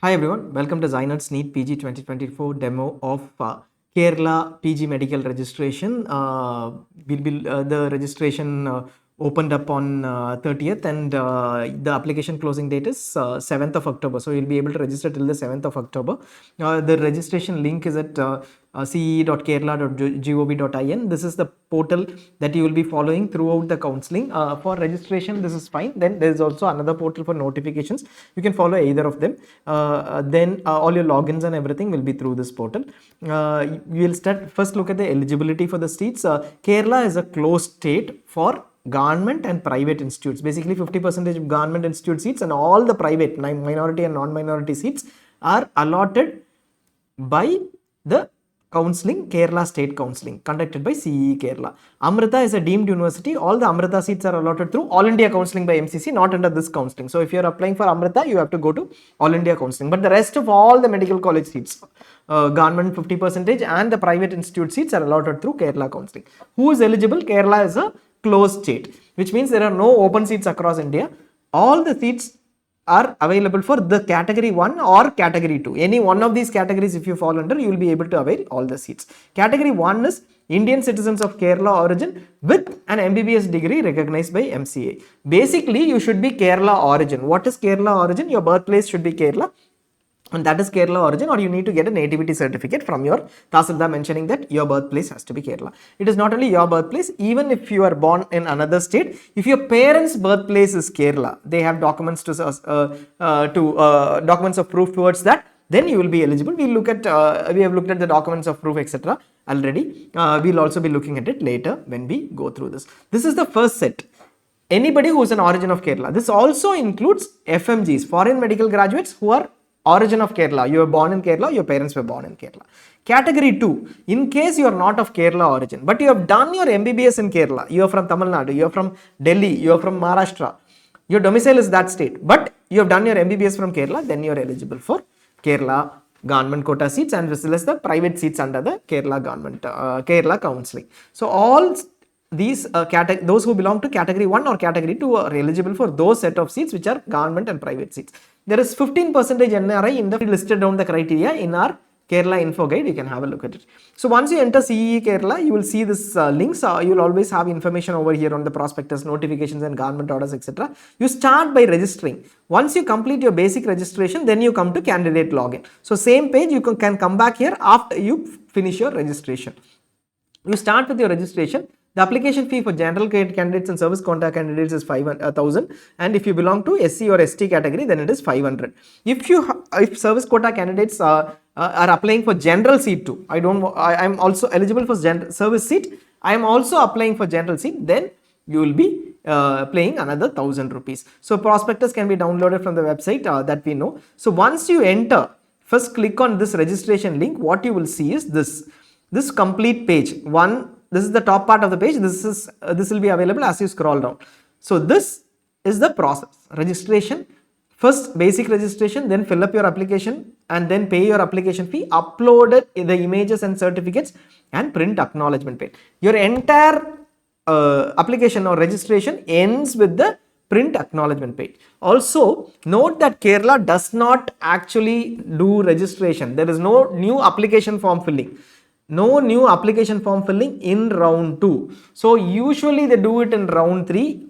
Hi everyone, welcome to ZyNerd's NEET PG 2024 demo of Kerala PG medical registration. The registration opened up on 30th and the application closing date is 7th of October. So you'll be able to register till the 7th of October. The registration link is at ce.kerala.gov.in. This is the portal that you will be following throughout the counseling. For registration, this is fine. Then there is also another portal for notifications. You can follow either of them. Then all your logins and everything will be through this portal. We will first look at the eligibility for the seats. Kerala is a closed state for government and private institutes. Basically 50% of government institute seats and all the private minority and non-minority seats are allotted by the counseling, Kerala State Counselling, conducted by CE Kerala. Amrita is a deemed university. All the Amrita seats are allotted through All India Counselling by MCC, not under this counselling. So if you are applying for Amrita, you have to go to All India Counselling. But the rest of all the medical college seats, government 50% and the private institute seats are allotted through Kerala Counselling. Who is eligible? Kerala is a closed state, which means there are no open seats across India. All the seats are available for the category 1 or category 2. Any one of these categories, if you fall under, you will be able to avail all the seats. Category 1 is Indian citizens of Kerala origin with an MBBS degree recognized by MCA. Basically, you should be Kerala origin. What is Kerala origin? Your birthplace should be Kerala, and that is Kerala origin, or you need to get a nativity certificate from your Tahsildar mentioning that your birthplace has to be Kerala. It is not only your birthplace, even if you are born in another state, if your parents' birthplace is Kerala, they have documents to documents of proof towards that, then you will be eligible. We have looked at the documents of proof, etc. already. We'll also be looking at it later when we go through this. This is the first set. Anybody who is an origin of Kerala. This also includes FMGs, foreign medical graduates who are origin of Kerala. You were born in Kerala, your parents were born in Kerala. Category 2, in case you are not of Kerala origin, but you have done your MBBS in Kerala, you are from Tamil Nadu, you are from Delhi, you are from Maharashtra, your domicile is that state, but you have done your MBBS from Kerala, then you are eligible for Kerala government quota seats and as well as the private seats under the Kerala government, Kerala counselling. So all these those who belong to category 1 or category 2 are eligible for those set of seats which are government and private seats. There is 15% NRI in the listed down the criteria in our Kerala info guide. You can have a look at it. So once you enter CE Kerala, you will see this links. You will always have information over here on the prospectus, notifications and government orders, etc. You start by registering. Once you complete your basic registration, then you come to candidate login. So same page, you can come back here after you finish your registration. You start with your registration. The application fee for general candidates and service contact candidates is 5,000, and if you belong to SC or ST category, then it is 500. If service quota candidates are applying for general seat too, I am also eligible for service seat, I am also applying for general seat, then you will be paying another 1,000 rupees. So prospectus can be downloaded from the website that we know. So once you enter, first click on this registration link. What you will see is this complete page. This is the top part of the page. This will be available as you scroll down. So this is the process. Registration, first basic registration, then fill up your application and then pay your application fee, upload the images and certificates and print acknowledgement page. Your entire application or registration ends with the print acknowledgement page. Also note that Kerala does not actually do registration. There is no new application form filling. No new application form filling in round 2. So usually they do it in round 3,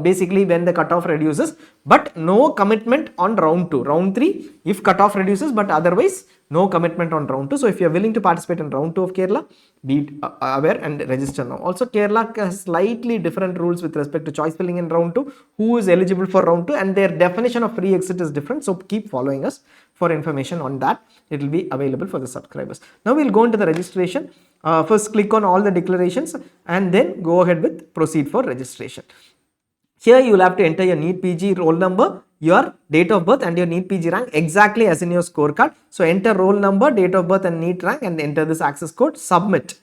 basically when the cutoff reduces, but no commitment on round 2. Round 3, if cutoff reduces, but otherwise no commitment on round 2. So if you are willing to participate in round 2 of Kerala, be aware and register now. Also Kerala has slightly different rules with respect to choice filling in round 2, who is eligible for round 2, and their definition of free exit is different. So keep following us for information on that. It will be available for the subscribers. Now we'll go into the registration. First click on all the declarations and then go ahead with proceed for registration. Here you will have to enter your NEET PG roll number, your date of birth and your NEET PG rank exactly as in your scorecard. So enter roll number, date of birth and NEET rank and enter this access code, submit.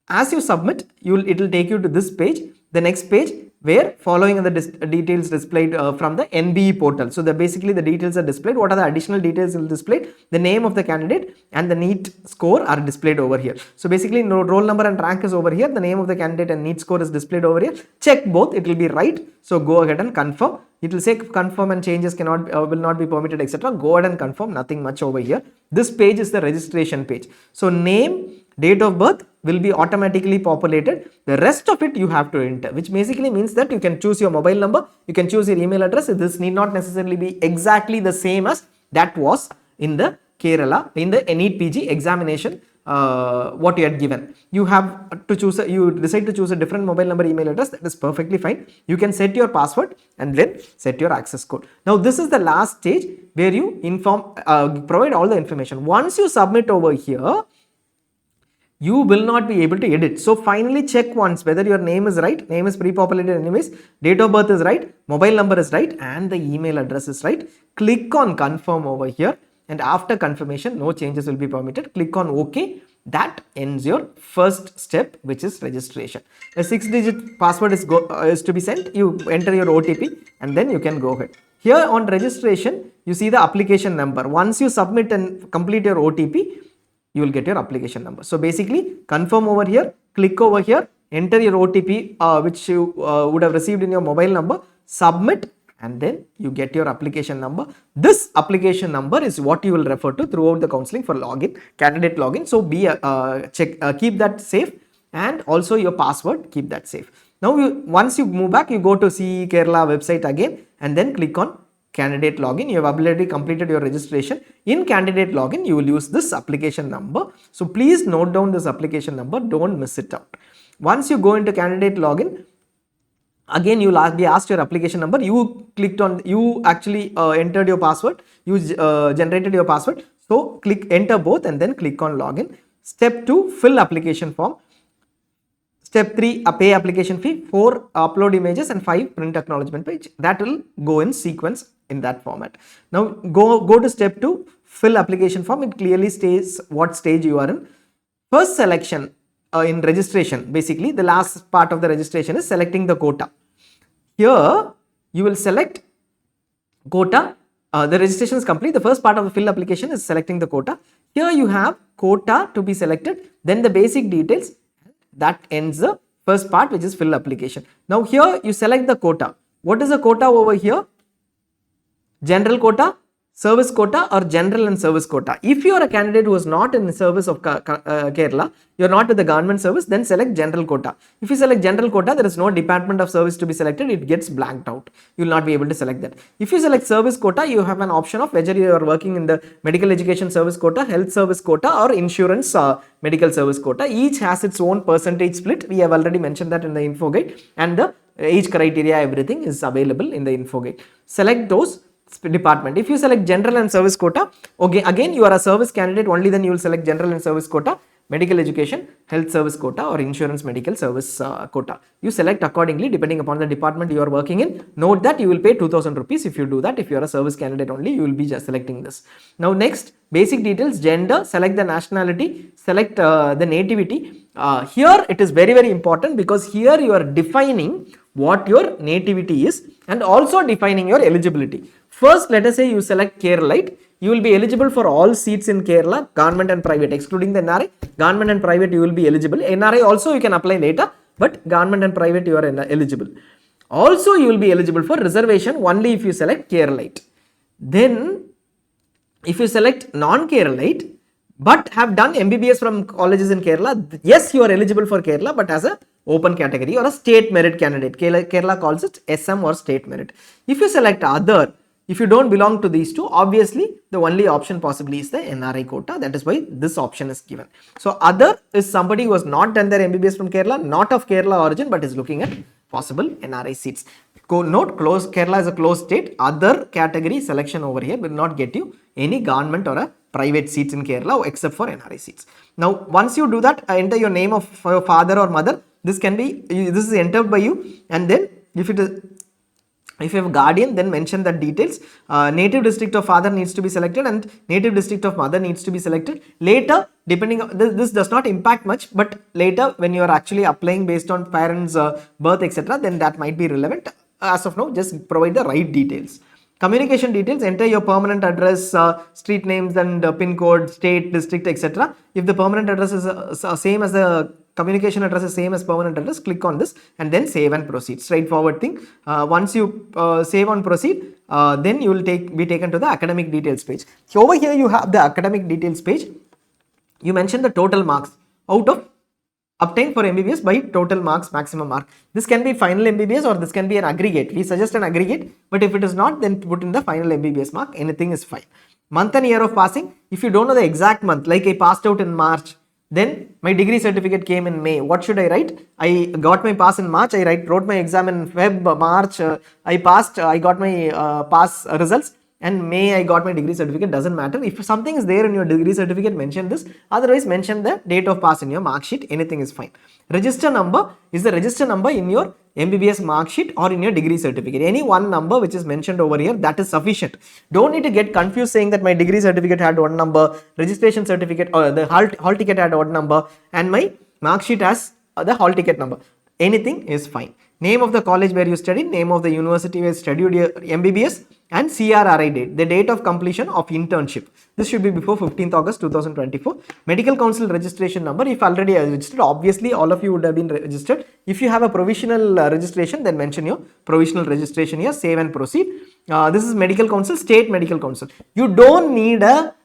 As you submit, it will take you to this page. The next page, where following the details displayed from the NBE portal. So basically the details are displayed. What are the additional details displayed? The name of the candidate and the NEET score are displayed over here. So basically roll number and rank is over here. The name of the candidate and NEET score is displayed over here. Check both, it will be right. So go ahead and confirm. It will say confirm and changes cannot will not be permitted, etc. Go ahead and confirm, nothing much over here. This page is the registration page. So name, date of birth will be automatically populated. The rest of it you have to enter, which basically means that you can choose your mobile number, you can choose your email address. This need not necessarily be exactly the same as that was in the Kerala, in the NEET PG examination. What you had given, you have to choose you decide to choose a different mobile number, email address, that is perfectly fine. You can set your password and then set your access code. Now this is the last stage where you inform provide all the information. Once you submit over here, you will not be able to edit. So finally check once whether your name is right, name is pre-populated anyways, date of birth is right, mobile number is right, and the email address is right. Click on confirm over here. And after confirmation, no changes will be permitted. Click on OK. That ends your first step, which is registration. A 6-digit password is to be sent. You enter your OTP and then you can go ahead. Here on registration, you see the application number. Once you submit and complete your OTP, you will get your application number. So basically, confirm over here, click over here, enter your OTP, which you would have received in your mobile number, submit, and then you get your application number. This application number is what you will refer to throughout the counseling for login, candidate login. So keep that safe, and also your password, keep that safe. Now once you move back, you go to CE Kerala website again and then click on candidate login. You have already completed your registration. In candidate login, you will use this application number. So please note down this application number, don't miss it out. Once you go into candidate login, again you will be asked your application number. You actually entered your password, you generated your password. So click enter both and then click on login. Step 2, fill application form. Step 3, pay application fee. 4, upload images, and 5, print acknowledgement page. That will go in sequence in that format. Now go to step 2, fill application form. It clearly states what stage you are in. First selection in registration, basically the last part of the registration is selecting the quota. Here you will select quota. The registration is complete. The first part of the fill application is selecting the quota. Here you have quota to be selected, then the basic details. That ends the first part, which is fill application. Now here you select the quota. What is the quota over here? General quota, service quota, or general and service quota. If you are a candidate who is not in the service of Kerala, you are not with the government service, then select general quota. If you select general quota, there is no department of service to be selected, it gets blanked out. You will not be able to select that. If you select service quota, you have an option of whether you are working in the medical education service quota, health service quota, or insurance medical service quota. Each has its own percentage split. We have already mentioned that in the info guide, and the age criteria, everything is available in the info guide. Select those department. If you select general and service quota, okay, again you are a service candidate, only then you will select general and service quota, medical education, health service quota, or insurance medical service quota. You select accordingly depending upon the department you are working in. Note that you will pay 2000 rupees if you do that. If you are a service candidate only, you will be just selecting this. Now next, basic details, gender, select the nationality, select the nativity. Here it is very, very important, because here you are defining what your nativity is and also defining your eligibility. First, let us say you select Keralite. You will be eligible for all seats in Kerala, government and private, excluding the NRI. Government and private you will be eligible. NRI also you can apply later, but government and private you are eligible. Also you will be eligible for reservation only if you select Keralite. Then if you select non-Keralite but have done MBBS from colleges in Kerala, yes, you are eligible for Kerala, but as a open category or a state merit candidate. Kerala calls it SM or state merit. If you select other, if you don't belong to these two, obviously the only option possibly is the NRI quota. That is why this option is given. So other is somebody who has not done their MBBS from Kerala, not of Kerala origin, but is looking at possible NRI seats. Note, Kerala is a closed state. Other category selection over here will not get you any government or a private seats in Kerala except for NRI seats. Now once you do that, enter your name of your father or mother. This is entered by you, and then if it is If you have guardian, then mention the details. Native district of father needs to be selected and native district of mother needs to be selected. Later, depending on this does not impact much, but later when you are actually applying based on parents' birth, etc., then that might be relevant. As of now, just provide the right details. Communication details, enter your permanent address, street names and pin code, state, district, etc. If the permanent address is same as the communication address is same as permanent address, click on this and then save and proceed. Straightforward thing. Once you save and proceed, then you will be taken to the academic details page. So over here you have the academic details page. You mention the total marks out of obtained for MBBS by total marks, maximum mark. This can be final MBBS or this can be an aggregate. We suggest an aggregate, but if it is not, then put in the final MBBS mark. Anything is fine. Month and year of passing. If you don't know the exact month, like I passed out in March, then my degree certificate came in May. What should I write? I got my pass in March. I wrote my exam in March. I passed. I got my pass results. And May I got my degree certificate. Doesn't matter. If something is there in your degree certificate, mention this. Otherwise, mention the date of pass in your mark sheet. Anything is fine. Register number is the register number in your MBBS mark sheet or in your degree certificate. Any one number which is mentioned over here, that is sufficient. Don't need to get confused saying that my degree certificate had one number, registration certificate or the hall ticket had one number, and my mark sheet has the hall ticket number. Anything is fine. Name of the college where you studied, name of the university where you studied your MBBS, and CRRI date, the date of completion of internship. This should be before 15th August 2024. Medical Council registration number, if already registered, obviously all of you would have been registered. If you have a provisional registration, then mention your provisional registration here, save and proceed. This is Medical Council, State Medical Council. You don't need a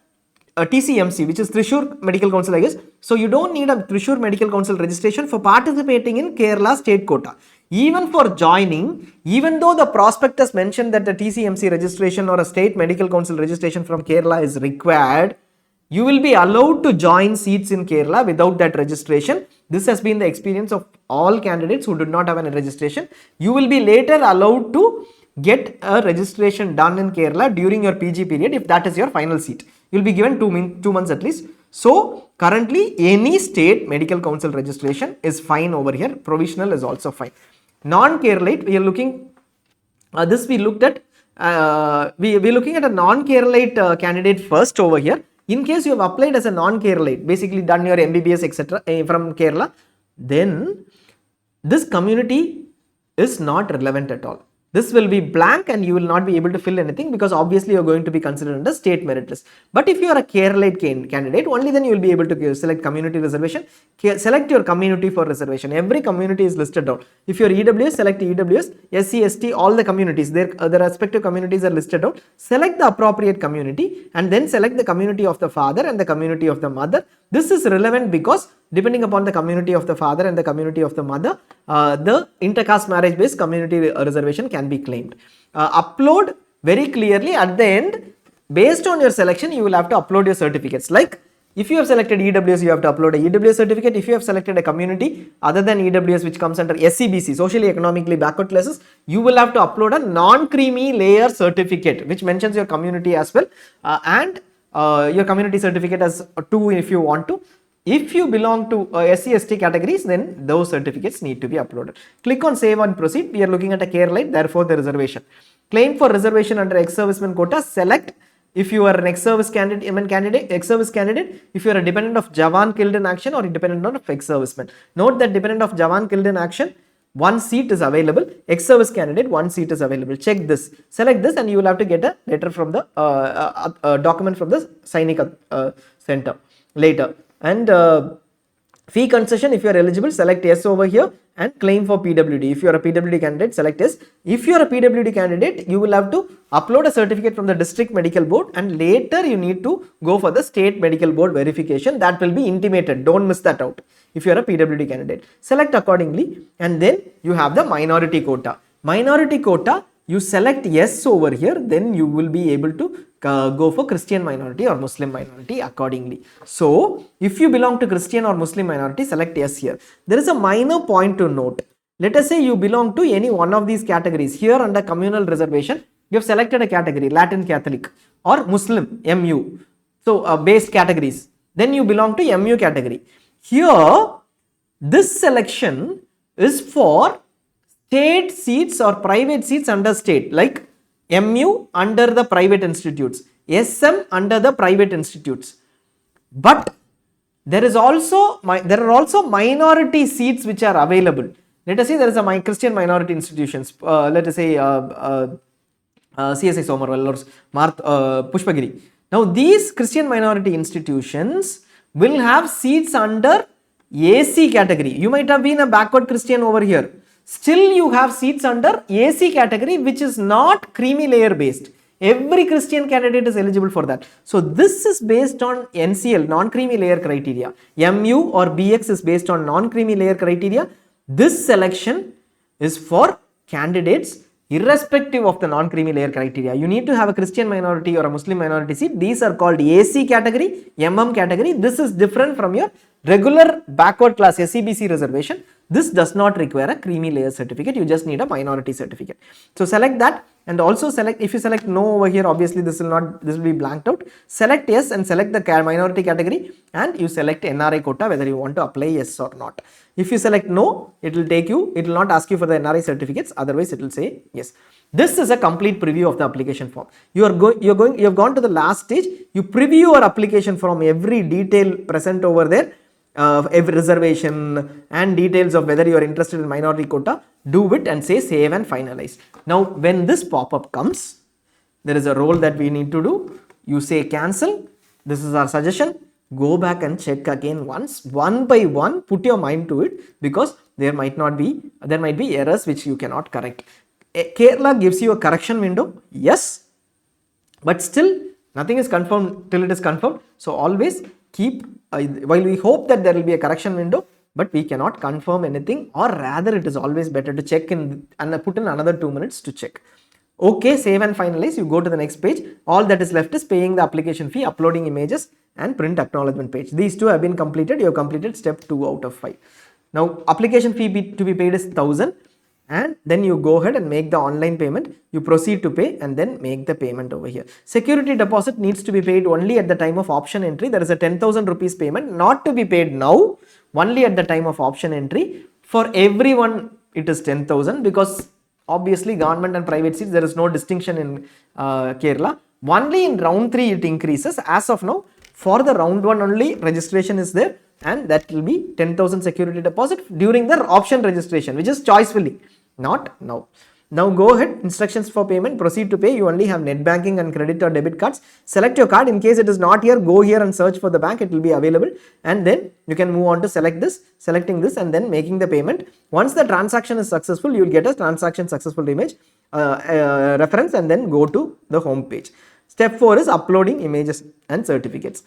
TCMC, which is Thrissur Medical Council, I guess. So you don't need a Thrissur Medical Council registration for participating in Kerala state quota. Even for joining, even though the prospectus mentioned that the TCMC registration or a state medical council registration from Kerala is required, you will be allowed to join seats in Kerala without that registration. This has been the experience of all candidates who did not have any registration. You will be later allowed to get a registration done in Kerala during your PG period if that is your final seat. You will be given 2 months at least. So currently any state medical council registration is fine over here. Provisional is also fine. Non-Keralite, we are looking, we looked at, we're looking at a non-Keralite candidate first over here. In case you have applied as a non-Keralite, basically done your MBBS etc. From Kerala, then this community is not relevant at all. This will be blank and you will not be able to fill anything because obviously you are going to be considered under state merit list. But if you are a Keralite candidate, only then you will be able to select community reservation. Select your community for reservation. Every community is listed down. If you are EWS, select EWS, SC, ST, all the communities, the respective communities are listed out. Select the appropriate community and then select the community of the father and the community of the mother. This is relevant because depending upon the community of the father and the community of the mother, the intercaste marriage based community reservation can be claimed. Upload very clearly at the end. Based on your selection, you will have to upload your certificates. Like if you have selected EWS, you have to upload a EWS certificate. If you have selected a community other than EWS which comes under SCBC, socially economically backward classes, you will have to upload a non-creamy layer certificate which mentions your community as well, and your community certificate as 2 if you want to. If you belong to SC, ST categories, then those certificates need to be uploaded. Click on save and proceed. We are looking at a Keralite, therefore the reservation. Claim for reservation under ex-serviceman quota. Select if you are an ex-service candidate, ex-service candidate, if you are a dependent of Jawan killed in action or a dependent of ex-serviceman. Note that dependent of Jawan killed in action, 1 seat is available. Ex-service candidate, 1 seat is available. Check this. Select this and you will have to get a letter from the document from the Sainik center later. And fee concession, if you are eligible, select yes over here and claim for PWD. If you are a PWD candidate, select yes. If you are a PWD candidate, you will have to upload a certificate from the district medical board and later you need to go for the state medical board verification. That will be intimated. Don't miss that out. If you are a PWD candidate, select accordingly and then you have the minority quota. Minority quota, you select yes over here, then you will be able to go for Christian minority or Muslim minority accordingly. So, if you belong to Christian or Muslim minority, select yes here. There is a minor point to note. Let us say you belong to any one of these categories. Here under communal reservation, you have selected a category, Latin Catholic or Muslim, MU. So, based categories. Then you belong to MU category. Here, this selection is for state seats or private seats under state, like MU under the private institutes, SM under the private institutes. But there are also minority seats which are available. Let us say there is a Christian minority institutions, let us say CSI Somerville or Pushpagiri. Now these Christian minority institutions will have seats under AC category. You might have been a backward Christian over here. Still you have seats under AC category, which is not creamy layer based. Every Christian candidate is eligible for that. So this is based on NCL, non-creamy layer criteria. MU or BX is based on non-creamy layer criteria. This selection is for candidates irrespective of the non-creamy layer criteria. You need to have a Christian minority or a Muslim minority seat. These are called AC category, MM category. This is different from your regular backward class SEBC reservation. This does not require a creamy layer certificate. You just need a minority certificate. So select that, and also select, if you select no over here, obviously this will be blanked out. Select yes and select the minority category, and you select NRI quota whether you want to apply yes or not. If you select no, it will not ask you for the NRI certificates, otherwise it will say yes. This is a complete preview of the application form. You have gone to the last stage. You preview your application form, every detail present over there, every reservation and details of whether you are interested in minority quota. Do it and say save and finalize. Now when this pop-up comes, there is a role that we need to do. You say cancel. This is our suggestion. Go back and check again once, one by one, put your mind to it, because there might be errors which you cannot correct. Kerala gives you a correction window, yes, but still nothing is confirmed till it is confirmed. So always keep, while we hope that there will be a correction window, but we cannot confirm anything, or rather it is always better to check in and put in another 2 minutes to check. Okay, save and finalize. You go to the next page. All that is left is paying the application fee, uploading images and print acknowledgement page. These two have been completed. You have completed step 2 out of 5. Now application fee to be paid is 1000, and then you go ahead and make the online payment. You proceed to pay and then make the payment over here. Security deposit needs to be paid only at the time of option entry. There is a 10,000 rupees payment not to be paid now, only at the time of option entry. For everyone it is 10,000, because obviously government and private seats, there is no distinction in Kerala. Only in round 3 it increases. As of now, for the round 1 only registration is there, and that will be 10,000 security deposit during the option registration, which is choice filling, not now. Now go ahead, instructions for payment, proceed to pay. You only have net banking and credit or debit cards. Select your card. In case it is not here, go here and search for the bank, it will be available, and then you can move on to selecting this and then making the payment. Once the transaction is successful, you will get a transaction successful image reference, and then go to the home page. Step 4 is uploading images and certificates.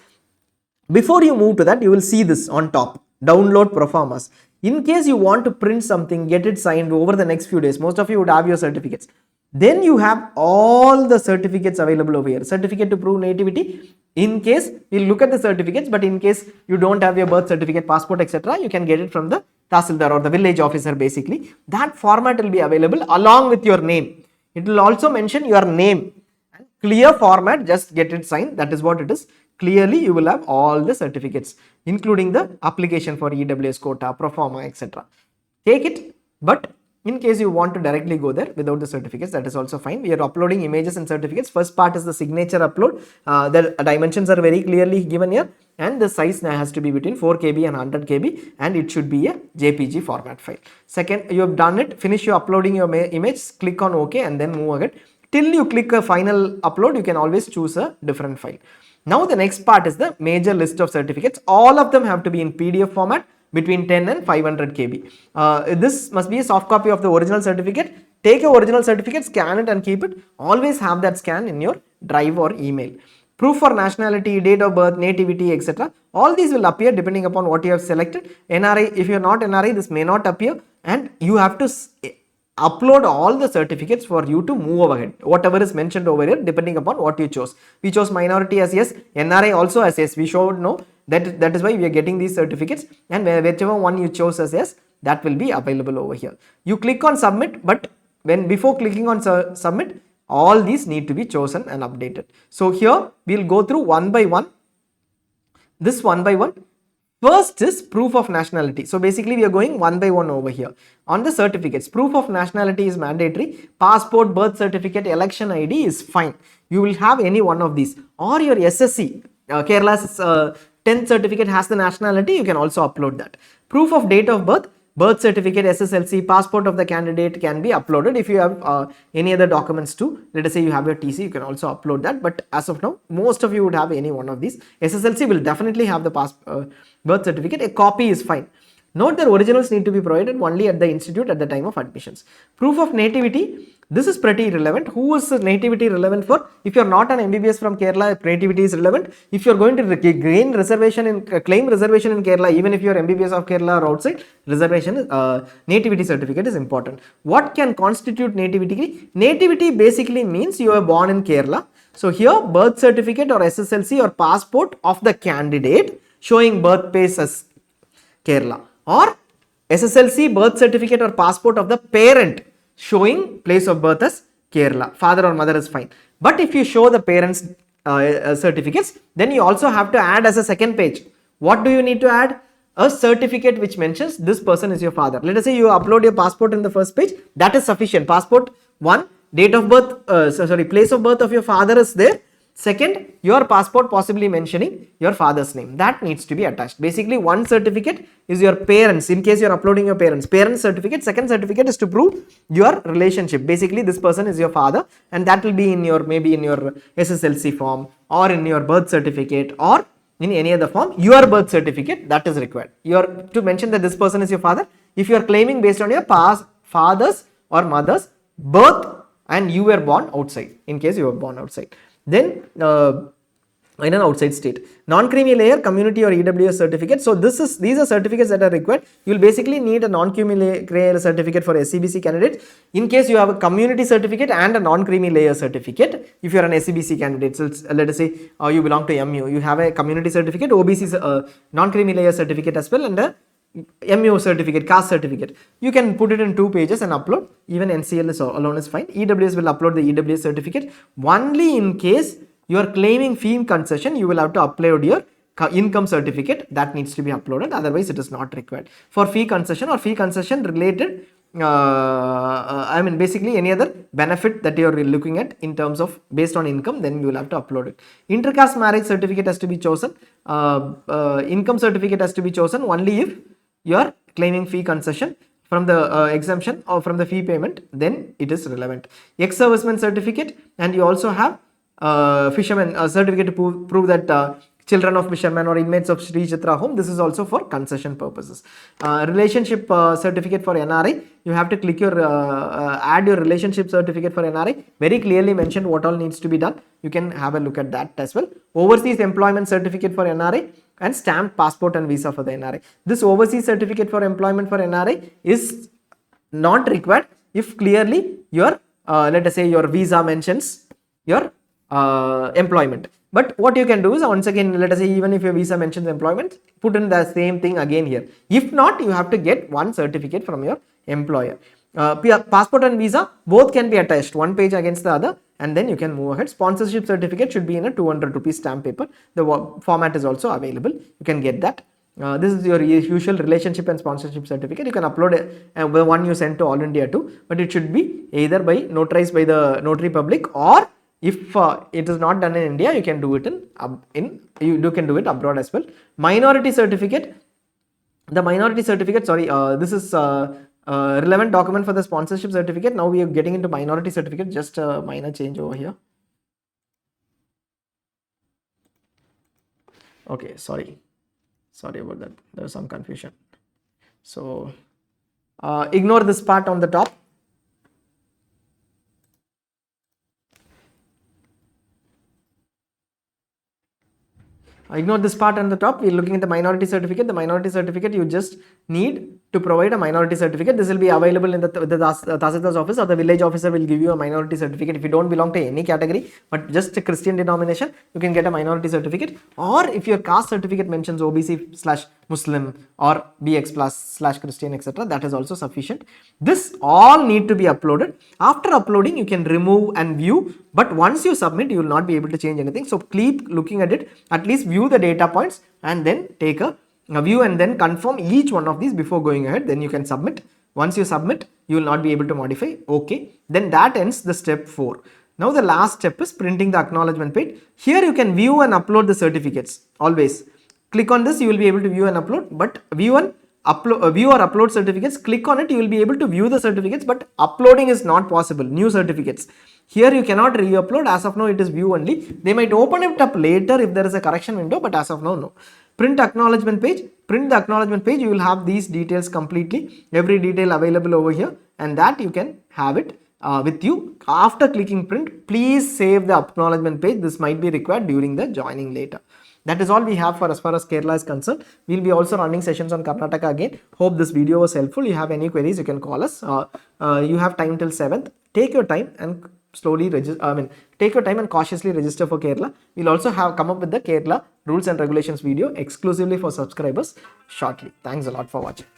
Before you move to that, you will see this on top, download proformas. In case you want to print something, get it signed over the next few days, most of you would have your certificates. Then you have all the certificates available over here. Certificate to prove nativity. In case, we'll look at the certificates, but in case you don't have your birth certificate, passport, etc., you can get it from the Tahsildar or the village officer basically. That format will be available along with your name. It will also mention your name. Clear format, just get it signed. That is what it is. Clearly you will have all the certificates, including the application for EWS quota, proforma, etc. Take it, but in case you want to directly go there without the certificates, that is also fine. We are uploading images and certificates. First part is the signature upload. The dimensions are very clearly given here, and the size has to be between 4 KB and 100 KB, and it should be a JPG format file. Second, you have done it, finish your uploading your image, click on OK and then move ahead. Till you click a final upload, you can always choose a different file. Now the next part is the major list of certificates. All of them have to be in PDF format between 10 and 500 KB. This must be a soft copy of the original certificate. Take your original certificate, scan it and keep it. Always have that scan in your drive or email. Proof for nationality, date of birth, nativity, etc. All these will appear depending upon what you have selected. NRI, if you are not NRI, this may not appear, and you have to upload all the certificates for you to move ahead. Whatever is mentioned over here, depending upon what you chose. We chose minority as yes, NRI also as yes. We should know that is why we are getting these certificates, and whichever one you chose as yes, that will be available over here. You click on submit, but before clicking on submit, all these need to be chosen and updated. So here we will go through one by one. This one by one. First is proof of nationality. So basically we are going one by one over here. On the certificates, proof of nationality is mandatory. Passport, birth certificate, election ID is fine. You will have any one of these, or your SSC, Kerala's 10th certificate has the nationality, you can also upload that. Proof of date of birth, birth certificate, SSLC, passport of the candidate can be uploaded. If you have any other documents too, let us say you have your TC, you can also upload that. But as of now, most of you would have any one of these. SSLC will definitely have the birth certificate. A copy is fine. Note that originals need to be provided only at the institute at the time of admissions. Proof of nativity, this is pretty relevant. Who is nativity relevant for? If you are not an MBBS from Kerala, nativity is relevant. If you are going to claim reservation in Kerala, even if you are MBBS of Kerala or outside, nativity certificate is important. What can constitute nativity? Nativity basically means you are born in Kerala. So here birth certificate or SSLC or passport of the candidate showing birthplace as Kerala, or SSLC, birth certificate or passport of the parent showing place of birth as Kerala. Father or mother is fine. But if you show the parents certificates, then you also have to add as a second page. What do you need to add? A certificate which mentions this person is your father. Let us say you upload your passport in the first page. That is sufficient. Passport 1, date of birth, place of birth of your father is there. Second, your passport possibly mentioning your father's name. That needs to be attached. Basically, one certificate is your parents, in case you are uploading your parents certificate. Second certificate is to prove your relationship. Basically, this person is your father, and that will be in your, maybe in your SSLC form or in your birth certificate or in any other form. Your birth certificate, that is required. You are to mention that this person is your father. If you are claiming based on your past father's or mother's birth and you were born outside, in case you were born outside. Then in an outside state, non-creamy layer, community or EWS certificate. So these are certificates that are required. You will basically need a non-creamy layer certificate for SCBC candidates. In case you have a community certificate and a non-creamy layer certificate, if you are an SCBC candidate, so let us say you belong to MU, you have a community certificate, OBC non-creamy layer certificate as well, and a MU certificate, caste certificate. You can put it in 2 pages and upload. Even NCL is alone is fine. EWS will upload the EWS certificate. Only in case you are claiming fee concession, you will have to upload your income certificate. That needs to be uploaded. Otherwise, it is not required. For fee concession or fee concession related, I mean basically any other benefit that you are looking at in terms of based on income, then you will have to upload it. Intercaste marriage certificate has to be chosen. Income certificate has to be chosen only if you are claiming fee concession from the exemption or from the fee payment, then it is relevant. Ex-serviceman certificate, and you also have fisherman certificate to prove that children of fishermen or inmates of Sri Chitra home. This is also for concession purposes. Relationship certificate for NRI, you have to click your add your relationship certificate for NRI. Very clearly mentioned what all needs to be done. You can have a look at that as well. Overseas employment certificate for NRI and stamped passport and visa for the NRI. This overseas certificate for employment for NRI is not required if clearly your let us say your visa mentions your employment. But what you can do is, once again, let us say even if your visa mentions employment, put in the same thing again here. If not, you have to get one certificate from your employer. Passport and visa both can be attached, one page against the other, and then you can move ahead. Sponsorship certificate should be in a 200 rupees stamp paper. The format is also available. You can get that. This is your usual relationship and sponsorship certificate. You can upload the one you send to All India too, but it should be either by notarized by the notary public, or if it is not done in India, you can do it you can do it abroad as well. Minority certificate. The minority certificate, this is relevant document for the sponsorship certificate. Now we are getting into minority certificate. Just a minor change over here. Okay, sorry about that. There was some confusion. So ignore this part on the top. Ignore this part on the top. We're looking at the minority certificate. The minority certificate, you just need to provide a minority certificate. This will be available in the Tahsildar office, or the village officer will give you a minority certificate. If you don't belong to any category but just a Christian denomination, you can get a minority certificate. Or if your caste certificate mentions OBC/Muslim or BX+/Christian, etc., that is also sufficient. This all need to be uploaded. After uploading, you can remove and view, but once you submit, you will not be able to change anything. So keep looking at it, at least view the data points and then take a view and then confirm each one of these before going ahead. Then you can submit. Once you submit, you will not be able to modify. Okay, then that ends the step 4. Now the last step is printing the acknowledgement page. Here you can view and upload the certificates. Always click on this, you will be able to view and upload. But view or upload certificates, click on it, you will be able to view the certificates, but uploading is not possible. New certificates, here you cannot re-upload. As of now it is view only. They might open it up later if there is a correction window, but as of now no. Print acknowledgement page. Print the acknowledgement page, you will have these details completely, every detail available over here, and that you can have it with you. After clicking print, please save the acknowledgement page. This might be required during the joining later. That is all we have for as far as Kerala is concerned. We will be also running sessions on Karnataka again. Hope this video was helpful. You have any queries, you can call us. You have time till 7th. Take your time and slowly register. Take your time and cautiously register for Kerala. We'll also come up with the Kerala rules and regulations video exclusively for subscribers shortly. Thanks a lot for watching.